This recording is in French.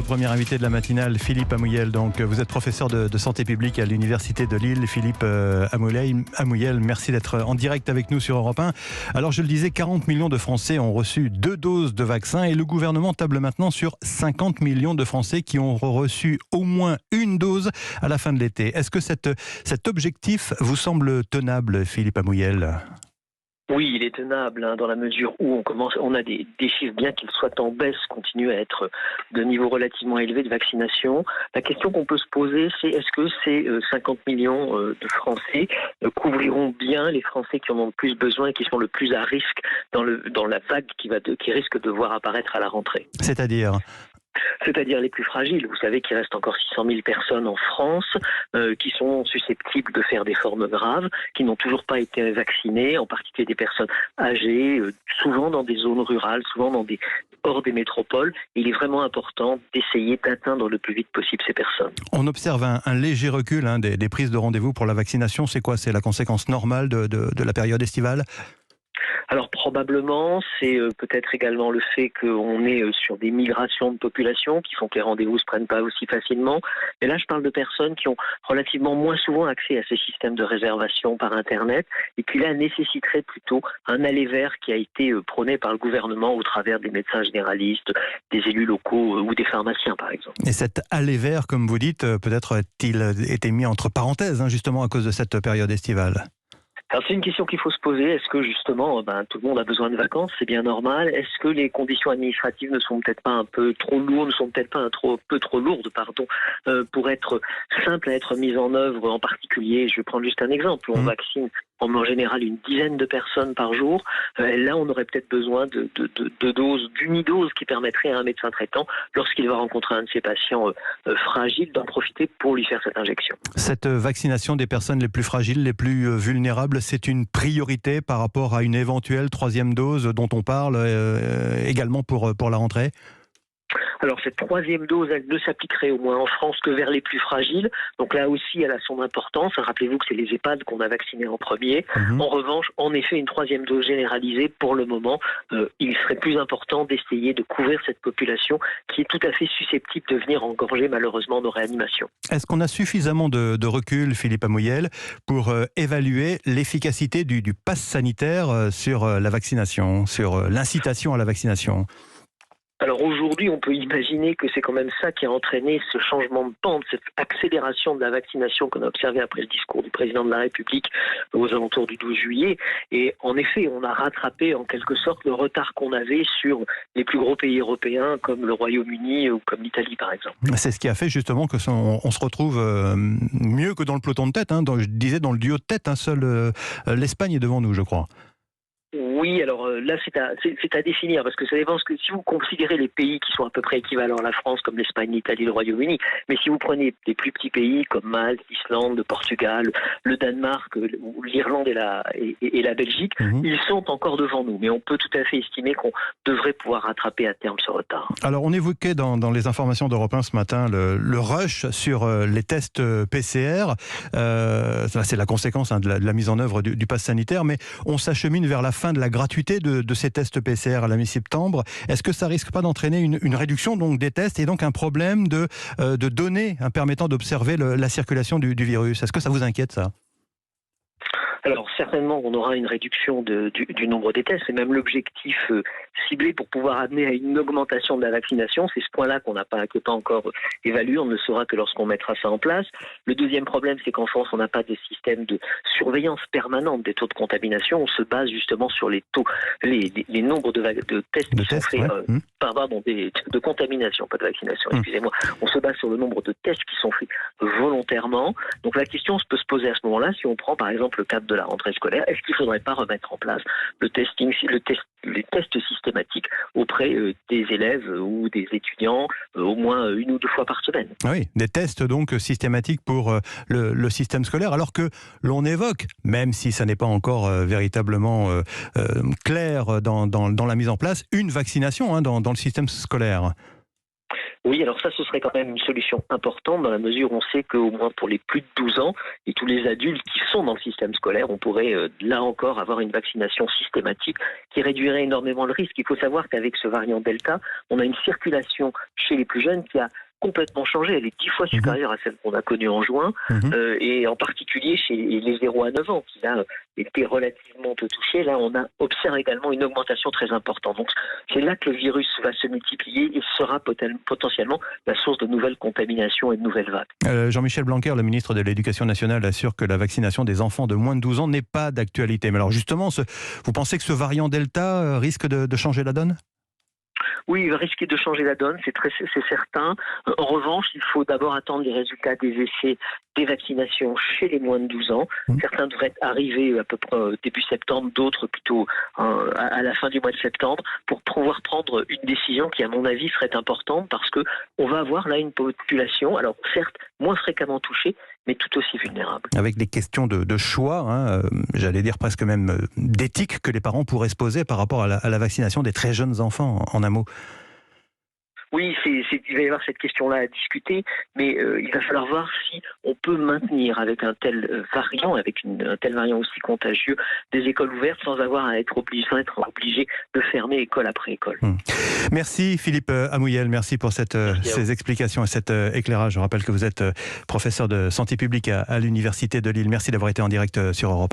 premier invité de la matinale, Philippe Amouyel. Donc, vous êtes professeur de santé publique à l'Université de Lille. Philippe Amouyel, merci d'être en direct avec nous sur Europe 1. Alors, je le disais, 40 millions de Français ont reçu 2 doses de vaccin et le gouvernement table maintenant sur 50 millions de Français qui ont reçu au moins une dose à la fin de l'été. Est-ce que cet objectif vous semble tenable, Philippe Amouyel ? Oui, il est tenable dans la mesure où on a des chiffres, bien qu'ils soient en baisse, continuent à être de niveau relativement élevé de vaccination. La question qu'on peut se poser, c'est est-ce que ces 50 millions de Français couvriront bien les Français qui en ont le plus besoin et qui sont le plus à risque dans la vague qui risque de voir apparaître à la rentrée. C'est-à-dire les plus fragiles. Vous savez qu'il reste encore 600 000 personnes en France qui sont susceptibles de faire des formes graves, qui n'ont toujours pas été vaccinées, en particulier des personnes âgées, souvent dans des zones rurales, souvent hors des métropoles. Il est vraiment important d'essayer d'atteindre le plus vite possible ces personnes. On observe un léger recul des prises de rendez-vous pour la vaccination. C'est quoi ? C'est la conséquence normale de la période estivale ? Alors probablement, c'est peut-être également le fait qu'on est sur des migrations de population qui font que les rendez-vous ne se prennent pas aussi facilement. Et là, je parle de personnes qui ont relativement moins souvent accès à ces systèmes de réservation par Internet et qui là nécessiteraient plutôt un aller vers qui a été prôné par le gouvernement au travers des médecins généralistes, des élus locaux ou des pharmaciens par exemple. Et cet aller vers, comme vous dites, peut-être a-t-il été mis entre parenthèses justement à cause de cette période estivale ? Alors c'est une question qu'il faut se poser. Est-ce que justement, tout le monde a besoin de vacances, c'est bien normal. Est-ce que les conditions administratives ne sont peut-être pas un peu trop lourdes, pour être simples à être mises en œuvre, en particulier, je vais prendre juste un exemple, où on vaccine en général une dizaine de personnes par jour. Là, on aurait peut-être besoin d'unidoses qui permettrait à un médecin traitant, lorsqu'il va rencontrer un de ses patients fragiles, d'en profiter pour lui faire cette injection. Cette vaccination des personnes les plus fragiles, les plus vulnérables, c'est une priorité par rapport à une éventuelle 3e dose dont on parle également pour la rentrée ? Alors cette 3e dose, elle ne s'appliquerait au moins en France que vers les plus fragiles. Donc là aussi, elle a son importance. Rappelez-vous que c'est les EHPAD qu'on a vaccinés en premier. En revanche, en effet, une 3e dose généralisée, pour le moment, il serait plus important d'essayer de couvrir cette population qui est tout à fait susceptible de venir engorger malheureusement nos réanimations. Est-ce qu'on a suffisamment de recul, Philippe Amouyel, pour évaluer l'efficacité du pass sanitaire sur la vaccination, sur l'incitation à la vaccination ? Alors aujourd'hui, on peut imaginer que c'est quand même ça qui a entraîné ce changement de pente, cette accélération de la vaccination qu'on a observé après le discours du président de la République aux alentours du 12 juillet. Et en effet, on a rattrapé en quelque sorte le retard qu'on avait sur les plus gros pays européens comme le Royaume-Uni ou comme l'Italie par exemple. C'est ce qui a fait justement qu'on se retrouve mieux que dans le peloton de tête. Je disais dans le duo de tête, seul l'Espagne est devant nous, je crois. Oui, alors là c'est à définir parce que ça dépend que si vous considérez les pays qui sont à peu près équivalents à la France comme l'Espagne, l'Italie, le Royaume-Uni, mais si vous prenez des plus petits pays comme Malte, l'Islande, le Portugal, le Danemark, l'Irlande et la Belgique, ils sont encore devant nous, mais on peut tout à fait estimer qu'on devrait pouvoir rattraper à terme ce retard. Alors on évoquait dans les informations d'Europe 1 ce matin le rush sur les tests PCR, ça c'est la conséquence de la mise en œuvre du pass sanitaire, mais on s'achemine vers la fin de la gratuité de ces tests PCR à la mi-septembre. Est-ce que ça risque pas d'entraîner une réduction donc des tests et donc un problème de données permettant d'observer la circulation du virus ? Est-ce que ça vous inquiète ça ? Alors certainement on aura une réduction du nombre des tests, c'est même l'objectif ciblé pour pouvoir amener à une augmentation de la vaccination. C'est ce point-là qu'on n'a pas encore évalué, on ne le saura que lorsqu'on mettra ça en place. Le deuxième problème, c'est qu'en France on n'a pas de système de surveillance permanente des taux de contamination, on se base justement sur les taux, les nombres de tests qui sont faits, de contamination, pas de vaccination, excusez-moi. On se base sur le nombre de tests qui sont faits volontairement. Donc la question peut se poser à ce moment-là, si on prend par exemple le cadre de la rentrée scolaire, est-ce qu'il ne faudrait pas remettre en place les tests systématiques auprès des élèves ou des étudiants au moins 1 ou 2 fois par semaine ? Oui, des tests donc systématiques pour le système scolaire, alors que l'on évoque, même si ça n'est pas encore véritablement clair dans la mise en place, une vaccination dans le système scolaire. Oui, alors ça, ce serait quand même une solution importante dans la mesure où on sait qu'au moins pour les plus de 12 ans et tous les adultes qui sont dans le système scolaire, on pourrait là encore avoir une vaccination systématique qui réduirait énormément le risque. Il faut savoir qu'avec ce variant Delta, on a une circulation chez les plus jeunes qui a complètement changé. Elle est 10 fois supérieure à celle qu'on a connue en juin, et en particulier chez les 0 à 9 ans, qui a été relativement peu touché. Là, on observe également une augmentation très importante. Donc, c'est là que le virus va se multiplier et sera potentiellement la source de nouvelles contaminations et de nouvelles vagues. Jean-Michel Blanquer, le ministre de l'Éducation nationale, assure que la vaccination des enfants de moins de 12 ans n'est pas d'actualité. Mais alors justement, vous pensez que ce variant Delta risque de changer la donne ? Oui, il va risquer de changer la donne, c'est certain. En revanche, il faut d'abord attendre les résultats des essais des vaccinations chez les moins de 12 ans. Certains devraient arriver à peu près début septembre, d'autres plutôt à la fin du mois de septembre, pour pouvoir prendre une décision qui, à mon avis, serait importante parce que on va avoir là une population, alors certes, moins fréquemment touchée, mais tout aussi vulnérable. Avec des questions de choix, j'allais dire presque même d'éthique que les parents pourraient se poser par rapport à la vaccination des très jeunes enfants, en un mot. Oui, il va y avoir cette question-là à discuter, mais il va falloir voir si on peut maintenir avec un tel variant, un tel variant aussi contagieux, des écoles ouvertes sans avoir à être obligé de fermer école après école. Merci Philippe Amouyel, merci pour ces explications et cet éclairage. Je rappelle que vous êtes professeur de santé publique à l'Université de Lille. Merci d'avoir été en direct sur Europe 1.